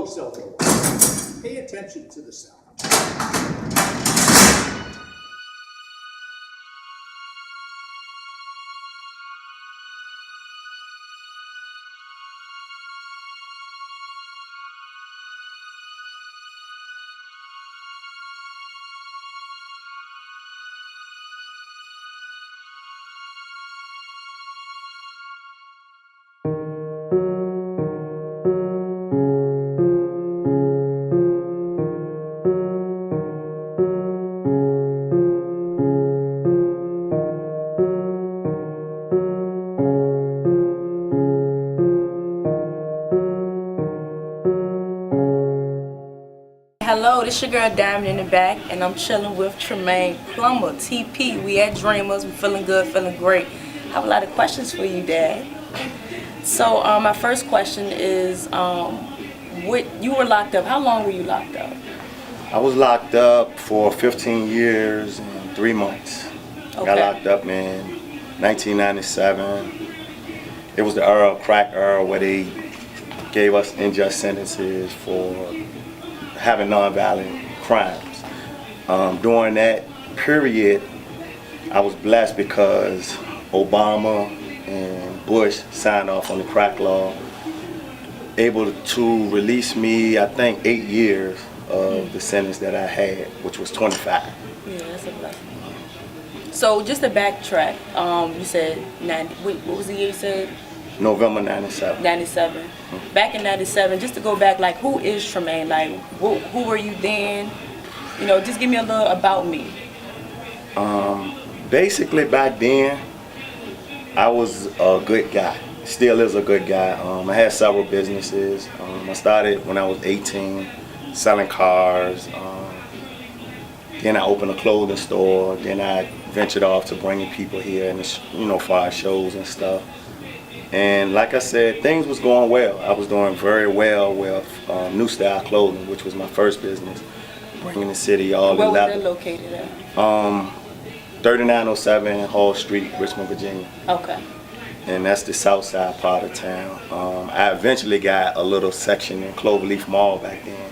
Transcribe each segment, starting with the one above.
slow cell door. Pay attention to the sound. Hello, this your girl Diamond in the back, and I'm chilling with Tremaine Plumber, TP. We at Dreamers. We feeling good, feeling great. I have a lot of questions for you, Dad. So, my first question is, you were locked up. How long were you locked up? I was locked up for 15 years and 3 months. Okay. Got locked up in 1997. It was the era of crack era where they gave us unjust sentences for having nonviolent crimes. During that period, I was blessed because Obama and Bush signed off on the crack law, able to release me, I think, 8 years of the sentence that I had, which was 25. Yeah, that's a blessing. So, just to backtrack, you said 90. Wait, what was the year you said? November 97. 97. Back in 97, just to go back, like, who is Tremaine? Like, who were you then? You know, just give me a little about me. Basically, back then, I was a good guy. Still is a good guy. I had several businesses. I started when I was 18, selling cars. Then I opened a clothing store. Then I ventured off to bringing people here and, for our shows and stuff. And like I said, things was going well. I was doing very well with New Style Clothing, which was my first business, bringing the city all the leather. Where was it located at? 3907 Hall Street, Richmond, Virginia. Okay. And that's the south side part of town. I eventually got a little section in Cloverleaf Mall back then.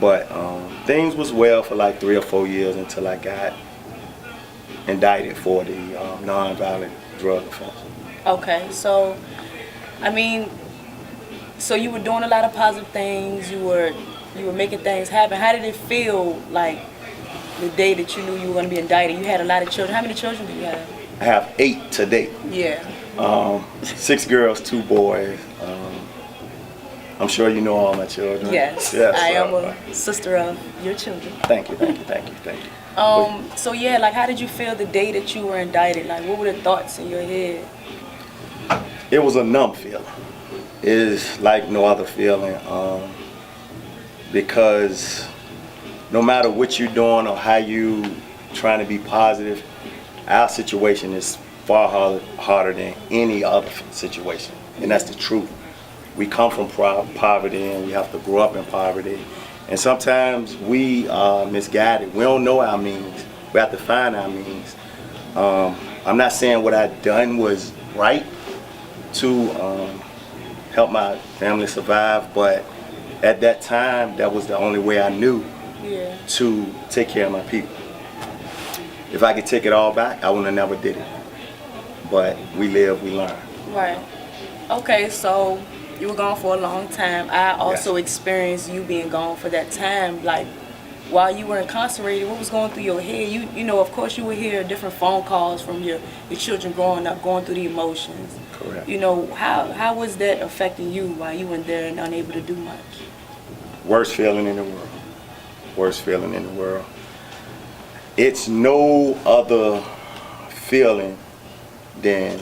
But things was well for like 3 or 4 years until I got indicted for the nonviolent drug offense. Okay, so, I mean, so you were doing a lot of positive things, you were making things happen. How did it feel, like, the day that you knew you were going to be indicted? You had a lot of children. How many children do you have? I have 8 to date. Yeah. 6 girls, 2 boys. I'm sure you know all my children. Yes, I am a sister of your children. Thank you. So yeah, like, how did you feel the day that you were indicted? Like, what were the thoughts in your head? It was a numb feeling. It's like no other feeling, because no matter what you're doing or how you trying to be positive, our situation is far harder than any other situation, and that's the truth. We come from poverty, and we have to grow up in poverty, and sometimes we are misguided. We don't know our means. We have to find our means. I'm not saying what I done was right to help my family survive, but at that time, that was the only way I knew to take care of my people. If I could take it all back, I would have never did it. But we live, we learn. Right. Okay, so you were gone for a long time. I also experienced you being gone for that time. Like, while you were incarcerated, what was going through your head? You know, of course, you would hear different phone calls from your children growing up, going through the emotions. Correct. You know, how was that affecting you while you were there and unable to do much? Worst feeling in the world. Worst feeling in the world. It's no other feeling than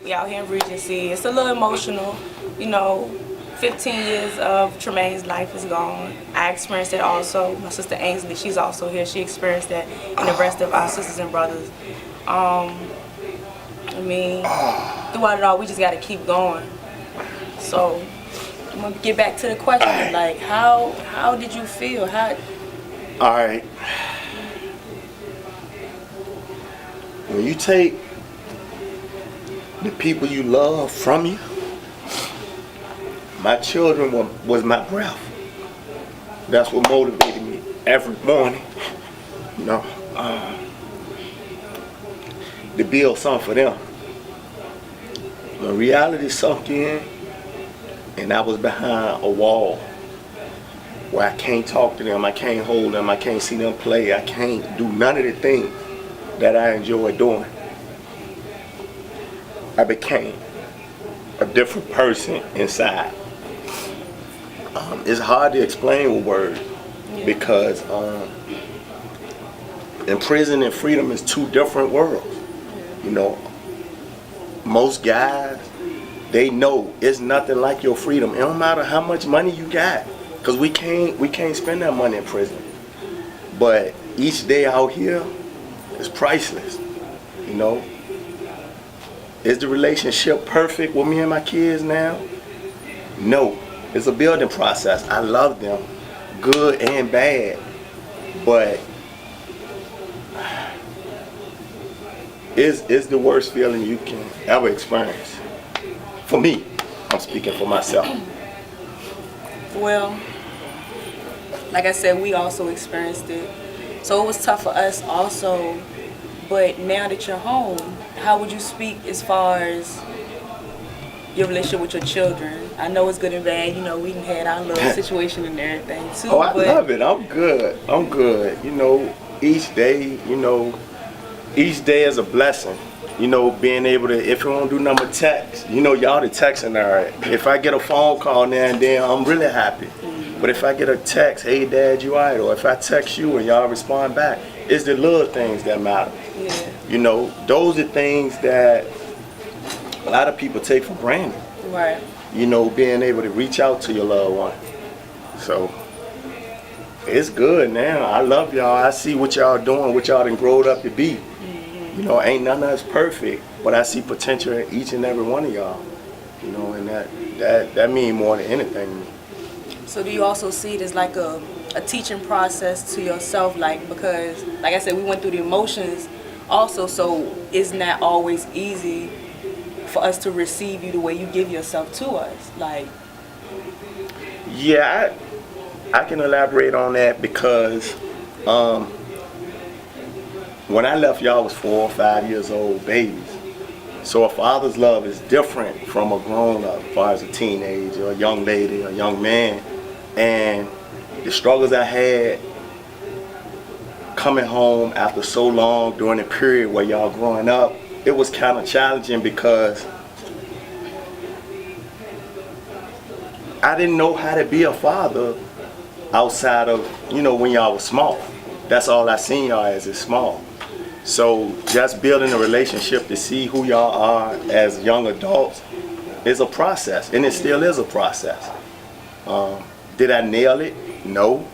We out here in Regency. It's a little emotional, you know. 15 years of Tremaine's life is gone. I experienced it also. My sister Ainsley, she's also here. She experienced that, and the rest of our sisters and brothers. I mean, throughout it all, we just got to keep going. So, I'm gonna get back to the question. Alright. Like, how did you feel? How? All right. When you take the people you love from you, my children was my breath. That's what motivated me every morning. You know, to build something for them. When reality sunk in, and I was behind a wall where I can't talk to them, I can't hold them, I can't see them play, I can't do none of the things that I enjoy doing. I became a different person inside. It's hard to explain with words because in prison and freedom is two different worlds. You know, most guys, they know it's nothing like your freedom. It don't matter how much money you got, because we can't spend that money in prison. But each day out here is priceless. You know, is the relationship perfect with me and my kids now? No, it's a building process. I love them, good and bad, but it's the worst feeling you can ever experience. For me, I'm speaking for myself. Well, like I said, we also experienced it. So it was tough for us also. But now that you're home, how would you speak as far as your relationship with your children? I know it's good and bad. You know, we had our little situation and everything too. Oh, I love it. I'm good. I'm good. You know, each day is a blessing. You know, being able to, if you don't do number text, you know, y'all the texting are. If I get a phone call now and then, I'm really happy. But if I get a text, hey dad, you alright? Or if I text you and y'all respond back, it's the little things that matter. Yeah. You know, those are things that a lot of people take for granted. Right. You know, being able to reach out to your loved one. So, it's good now. I love y'all. I see what y'all doing, what y'all done growed up to be. You know, ain't none of us perfect, but I see potential in each and every one of y'all. You know, and that means more than anything to me. So do you also see it as like a teaching process to yourself? Like, because, like I said, we went through the emotions also, so it's not always easy for us to receive you the way you give yourself to us. Like, yeah, I can elaborate on that because when I left, y'all was 4 or 5 years old babies. So a father's love is different from a grown-up, as far as a teenager, a young lady, a young man. And the struggles I had coming home after so long during the period where y'all growing up, it was kind of challenging because I didn't know how to be a father outside of, you know, when y'all was small. That's all I seen y'all as is small. So just building a relationship to see who y'all are as young adults is a process, and it still is a process. Did I nail it? No.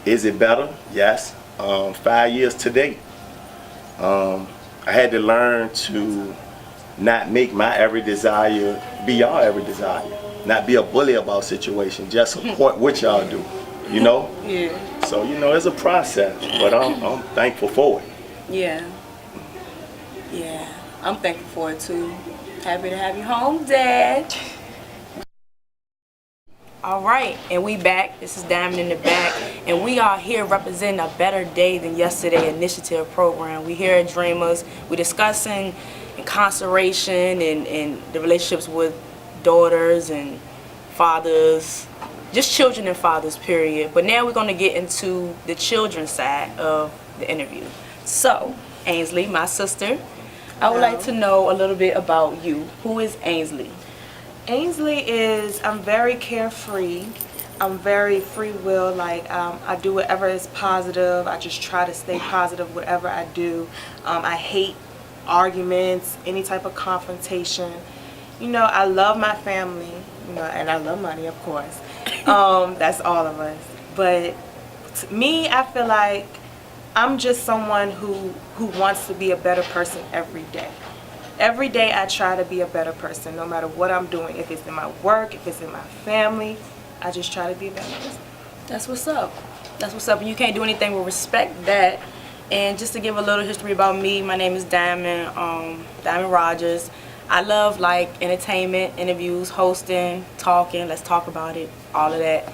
Is it better? Yes. 5 years to date. I had to learn to not make my every desire be y'all every desire. Not be a bully about situation, just support what y'all do, you know? yeah. So, you know, it's a process, but I'm thankful for it. Yeah. Yeah. I'm thankful for it too. Happy to have you home, Dad. All right, and we back. This is Diamond in the Back, and we are here representing a Better Day Than Yesterday initiative program. We here at Dreamers. We're discussing incarceration and the relationships with daughters and fathers, just children and fathers, period. But now we're going to get into the children's side of the interview. So, Ainsley, my sister, I would like to know a little bit about you. Who is Ainsley? Ainsley is, I'm very carefree. I'm very free will. Like, I do whatever is positive. I just try to stay positive whatever I do. I hate arguments, any type of confrontation. You know, I love my family, you know, and I love money, of course. That's all of us. But to me, I feel like I'm just someone who wants to be a better person every day. Every day I try to be a better person, no matter what I'm doing. If it's in my work, if it's in my family, I just try to be a better person. That's what's up. That's what's up. And you can't do anything but respect that. And just to give a little history about me, my name is Diamond, Diamond Rogers. I love like entertainment, interviews, hosting, talking, let's talk about it, all of that.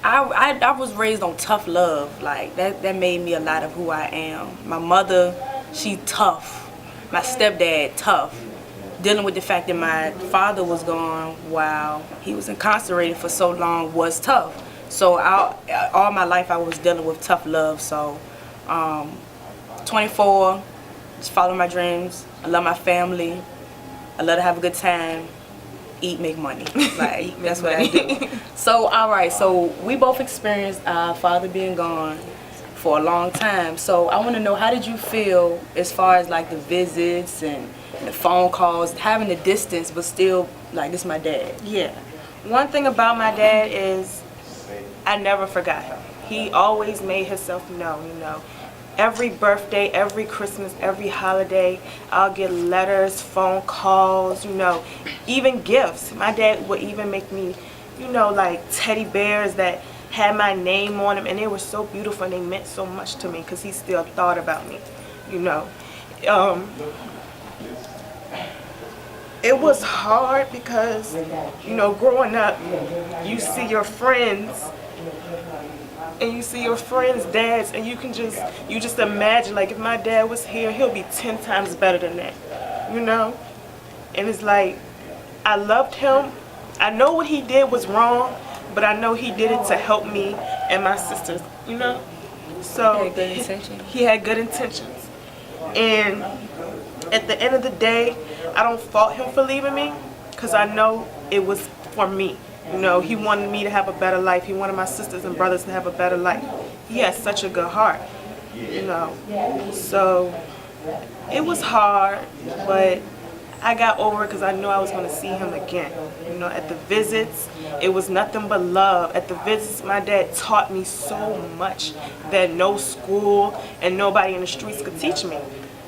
I was raised on tough love. Like that made me a lot of who I am. My mother, she tough. My stepdad, tough. Dealing with the fact that my father was gone while he was incarcerated for so long was tough. So all my life I was dealing with tough love. So 24, just follow my dreams. I love my family. I love to have a good time. Eat, make money. Like that's what I do. So all right, so we both experienced our father being gone for a long time. So I want to know, how did you feel as far as like the visits and the phone calls, having the distance but still like, this is my dad? Yeah. One thing about my dad is I never forgot him. He always made himself known, you know. Every birthday, every Christmas, every holiday, I'll get letters, phone calls, you know, even gifts. My dad would even make me, you know, like teddy bears that had my name on them, and they were so beautiful and they meant so much to me because he still thought about me, you know. It was hard because, you know, growing up, you see your friends and you see your friends' dads, and you just imagine, like, if my dad was here, he'll be 10 times better than that, you know? And it's like, I loved him. I know what he did was wrong, but I know he did it to help me and my sisters, you know? So He had good intentions. He had good intentions. And at the end of the day, I don't fault him for leaving me, because I know it was for me. You know, he wanted me to have a better life. He wanted my sisters and brothers to have a better life. He has such a good heart, you know. So it was hard, but I got over it because I knew I was going to see him again. You know, at the visits, it was nothing but love. At the visits, my dad taught me so much that no school and nobody in the streets could teach me.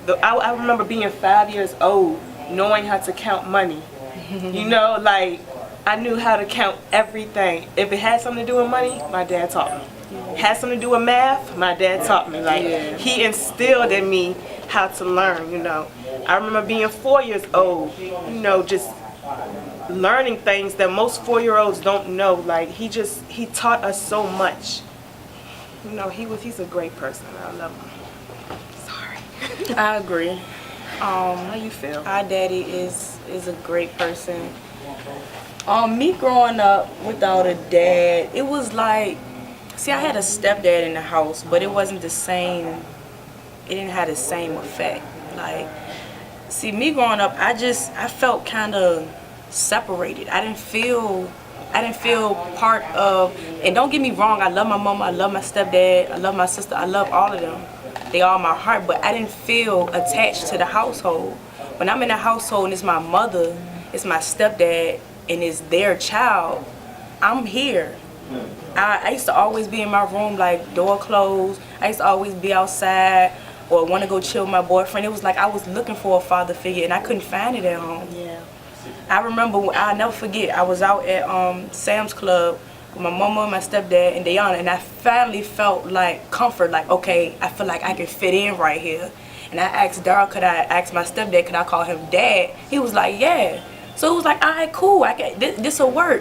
I remember being 5 years old, knowing how to count money. You know, like, I knew how to count everything. If it had something to do with money, my dad taught me. Had something to do with math, my dad taught me. Like, he instilled in me how to learn, you know. I remember being 4 years old, you know, just learning things that most 4-year-olds don't know. Like, he taught us so much. You know, he's a great person. I love him. Sorry. I agree. How you feel? Our daddy is a great person. Me growing up without a dad, it was like, see, I had a stepdad in the house, but it wasn't the same. It didn't have the same effect. Like, see, me growing up, I felt kind of separated. I didn't feel part of. And don't get me wrong, I love my mama, I love my stepdad, I love my sister, I love all of them. They all my heart, but I didn't feel attached to the household. When I'm in the household and it's my mother, it's my stepdad, and it's their child, I'm here. I used to always be in my room, like, door closed. I used to always be outside or want to go chill with my boyfriend. It was like I was looking for a father figure and I couldn't find it at home. Yeah. I remember, I'll never forget, I was out at Sam's Club with my mama and my stepdad and Dayana, and I finally felt like comfort, like, okay, I feel like I can fit in right here. And I asked Daryl, I asked my stepdad, could I call him dad? He was like, yeah. So it was like, all right, cool, this will work.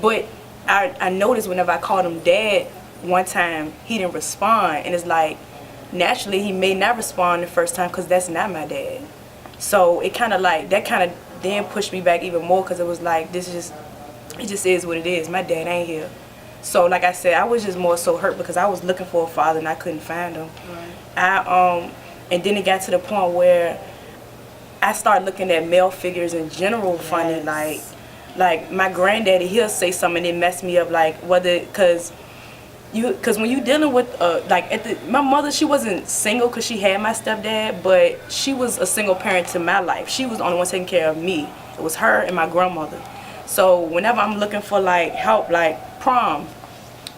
But I noticed whenever I called him dad one time, he didn't respond. And it's like, naturally, he may not respond the first time because that's not my dad. So it kind of like, that kind of then pushed me back even more, because it was like, it just is what it is. My dad ain't here. So like I said, I was just more so hurt because I was looking for a father and I couldn't find him. Right. And then it got to the point where I started looking at male figures in general funny, like my granddaddy, he'll say something and it messed me up, like because when you dealing with my mother, she wasn't single because she had my stepdad, but she was a single parent to my life. She was the only one taking care of me. It was her and my grandmother. So whenever I'm looking for like help, like prom,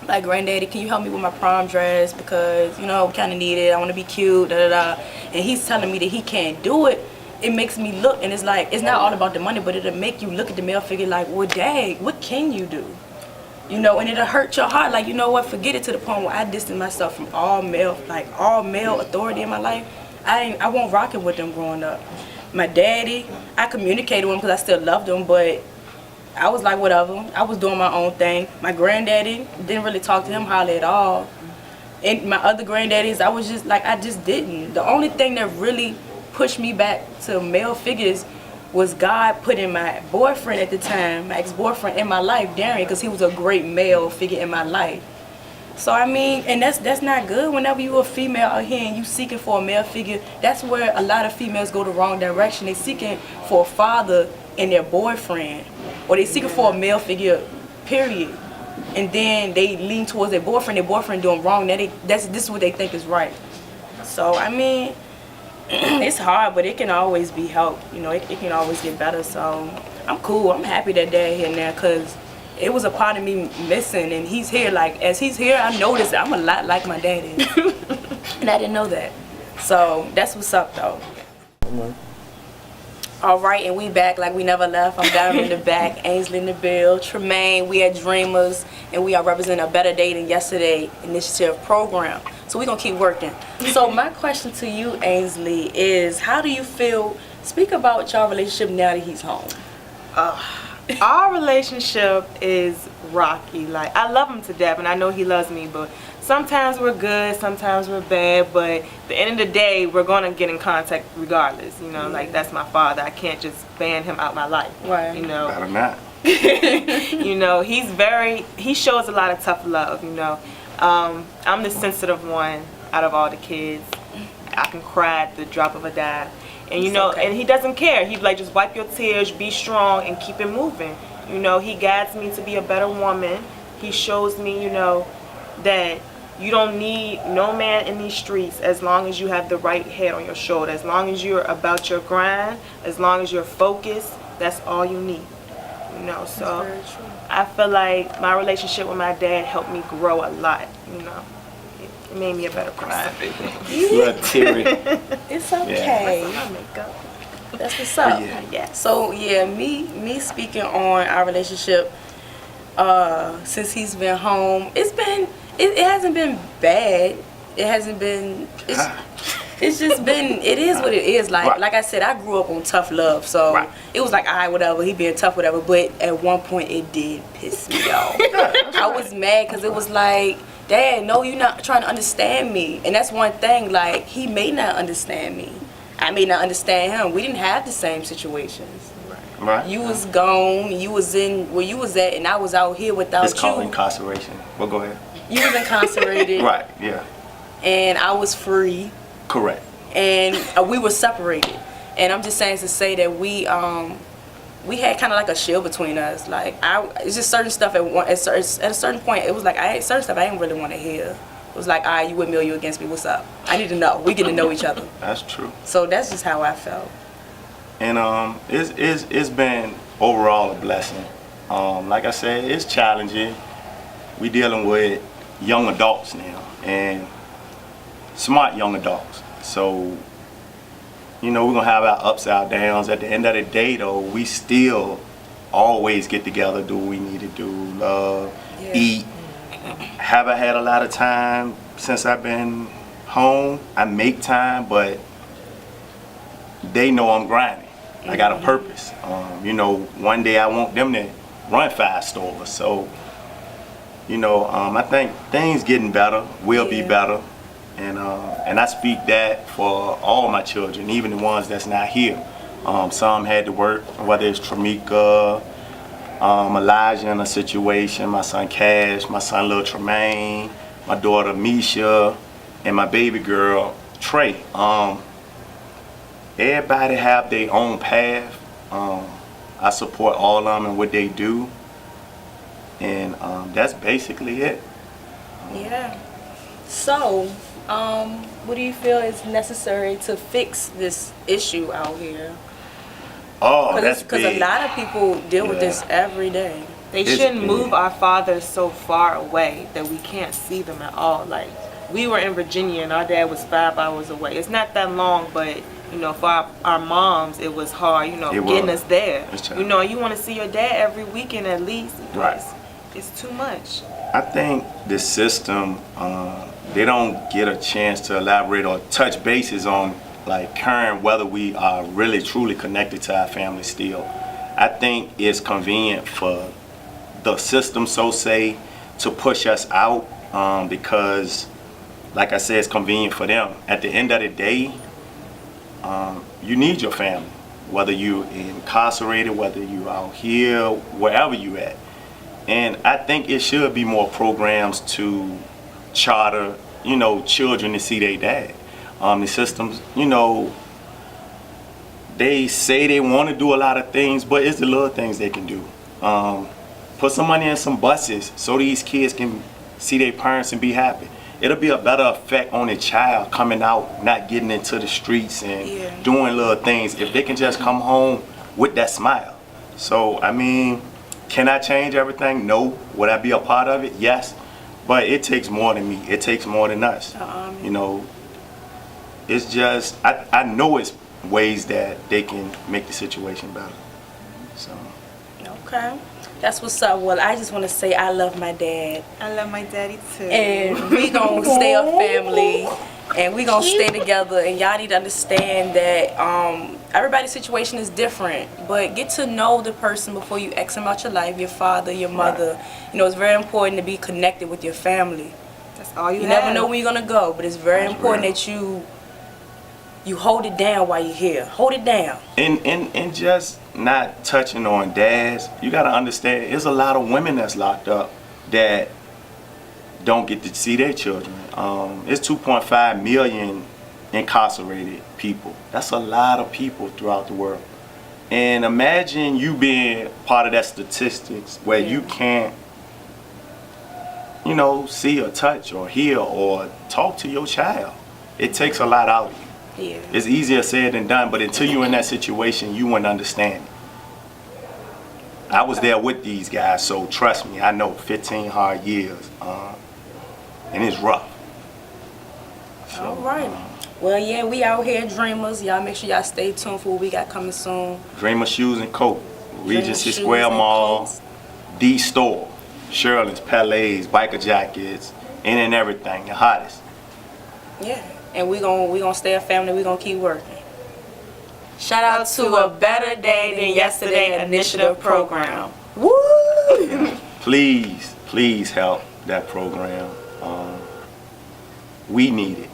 like, granddaddy, can you help me with my prom dress, because you know, kind of need it, I want to be cute, da da da. And he's telling me that he can't do it. It makes me look, and it's like, it's not all about the money, but it'll make you look at the male figure like, well, dang, what can you do? You know, and it'll hurt your heart. Like, you know what, forget it, to the point where I distance myself from all male authority in my life. I won't rock it with them growing up. My daddy, I communicated with him because I still loved him, but I was like, whatever. I was doing my own thing. My granddaddy, didn't really talk to him hardly at all. And my other granddaddies, I was just like, I just didn't. The only thing that really pushed me back to male figures was God putting my boyfriend at the time, my ex-boyfriend, in my life, Darren, because he was a great male figure in my life. So I mean, and that's not good. Whenever you're a female out here and you seeking for a male figure, that's where a lot of females go the wrong direction. They seeking for a father in their boyfriend, or they seeking for a male figure, period. And then they lean towards their boyfriend doing wrong. This is what they think is right. So I mean, it's hard, but it can always be helped. You know, it can always get better. So I'm cool. I'm happy that Dad here now, because it was a part of me missing, and he's here. Like, as he's here, I noticed that I'm a lot like my daddy. And I didn't know that. So that's what's up, though. All right, and we back like we never left. I'm down in the back, Ainsley in the bill, Tremaine, we are Dreamers, and we are representing A Better Day Than Yesterday initiative program. So we're going to keep working. So my question to you, Ainsley, is how do you feel, speak about your relationship now that he's home? Our relationship is rocky. Like, I love him to death, and I know he loves me, but sometimes we're good, sometimes we're bad, but at the end of the day, we're going to get in contact regardless. You know, like, that's my father. I can't just ban him out my life. Right. You know. Better not. You know, he shows a lot of tough love, you know. I'm the sensitive one out of all the kids. I can cry at the drop of a dime. And you know, and he doesn't care. He'd like, just wipe your tears, be strong, and keep it moving. You know, he guides me to be a better woman. He shows me, you know, that you don't need no man in these streets as long as you have the right head on your shoulder. As long as you're about your grind, as long as you're focused, that's all you need. You know, so I feel like my relationship with my dad helped me grow a lot, you know. It made me a better person. It's okay. Yeah. That's what's up. Yeah. So yeah, me speaking on our relationship, since he's been home, it hasn't been bad. It hasn't been. It's just been. It is what it is. Like I said, I grew up on tough love, so it was like, alright, whatever. He being tough, whatever. But at one point, it did piss me off. I was mad because it was like, Dad, no, you're not trying to understand me. And that's one thing. Like, he may not understand me. I may not understand him. We didn't have the same situations. Right. You was gone. You was in where you was at, and I was out here without you. It's called incarceration. Well, go ahead. You was incarcerated. Right. Yeah. And I was free. Correct. And we were separated. And I'm just saying to say that we had kind of like a shield between us. Like, it's just certain stuff at a certain point. It was like certain stuff I didn't really want to hear. It was like, all right, you with me or you against me? What's up? I need to know. We get to know each other. That's true. So that's just how I felt. And it's been overall a blessing. Like I said, it's challenging. We dealing with young adults now, and smart young adults. So, you know, we're gonna have our ups, our downs. At the end of the day, though, we still always get together, do what we need to do, love, eat. Haven't had a lot of time since I've been home. I make time, but they know I'm grinding. I got a purpose. You know, one day I want them to run 5 stores. So, you know, I think things getting better, will be better. And I speak that for all my children, even the ones that's not here. Some had to work, whether it's Tramika, Elijah in a situation, my son Cash, my son Lil Tremaine, my daughter Misha, and my baby girl Trey. Everybody have their own path. I support all of them and what they do. And that's basically it. Yeah. So, what do you feel is necessary to fix this issue out here? Oh, that's big. Because a lot of people deal with this every day. They shouldn't move our fathers so far away that we can't see them at all. Like, we were in Virginia and our dad was 5 hours away. It's not that long, but you know, for our moms, it was hard, you know, getting us there. You know, you want to see your dad every weekend at least. Right. It's too much. I think the system, they don't get a chance to elaborate or touch bases on like current whether we are really truly connected to our family still. I think it's convenient for the system, so say, to push us out because, like I said, it's convenient for them. At the end of the day, you need your family, whether you're incarcerated, whether you're out here, wherever you at. And I think it should be more programs to charter, you know, children to see their dad. The systems, you know, they say they want to do a lot of things, but it's the little things they can do. Put some money in some buses so these kids can see their parents and be happy. It'll be a better effect on a child coming out, not getting into the streets and doing little things if they can just come home with that smile. So, I mean, can I change everything? No. Would I be a part of it? Yes. But it takes more than me. It takes more than us. You know, it's just, I know it's ways that they can make the situation better. So. Okay. That's what's up. Well, I just want to say I love my dad. I love my daddy too. And we gonna stay a family, and we gonna stay together. And y'all need to understand that everybody's situation is different, but get to know the person before you ask them about your life, your father, your mother. Right. You know, it's very important to be connected with your family. That's all you have. Never know where you're gonna go, but it's very important that you hold it down while you're here. Hold it down. And just not touching on dads, you gotta understand there's a lot of women that's locked up that don't get to see their children. It's 2.5 million incarcerated people. That's a lot of people throughout the world. And imagine you being part of that statistics where you can't, you know, see or touch or hear or talk to your child. It takes a lot out of you. Yeah. It's easier said than done, but until you're in that situation, you wouldn't understand it. I was there with these guys, so trust me, I know 15 hard years, and it's rough. So, all right. Well, yeah, we out here, Dreamers. Y'all make sure y'all stay tuned for what we got coming soon. Dreamer Shoes and Coat, Regency Square Mall, The Store, Shirley's, Palais, biker jackets, in and everything, the hottest. Yeah. And we gonna stay a family. We gonna keep working. Shout out to a Better Day Than Yesterday initiative program. Woo! Please help that program. We need it.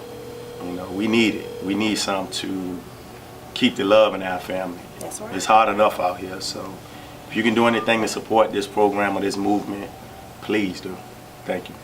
You know, we need it. We need something to keep the love in our family. That's right. It's hard enough out here. So if you can do anything to support this program or this movement, please do. Thank you.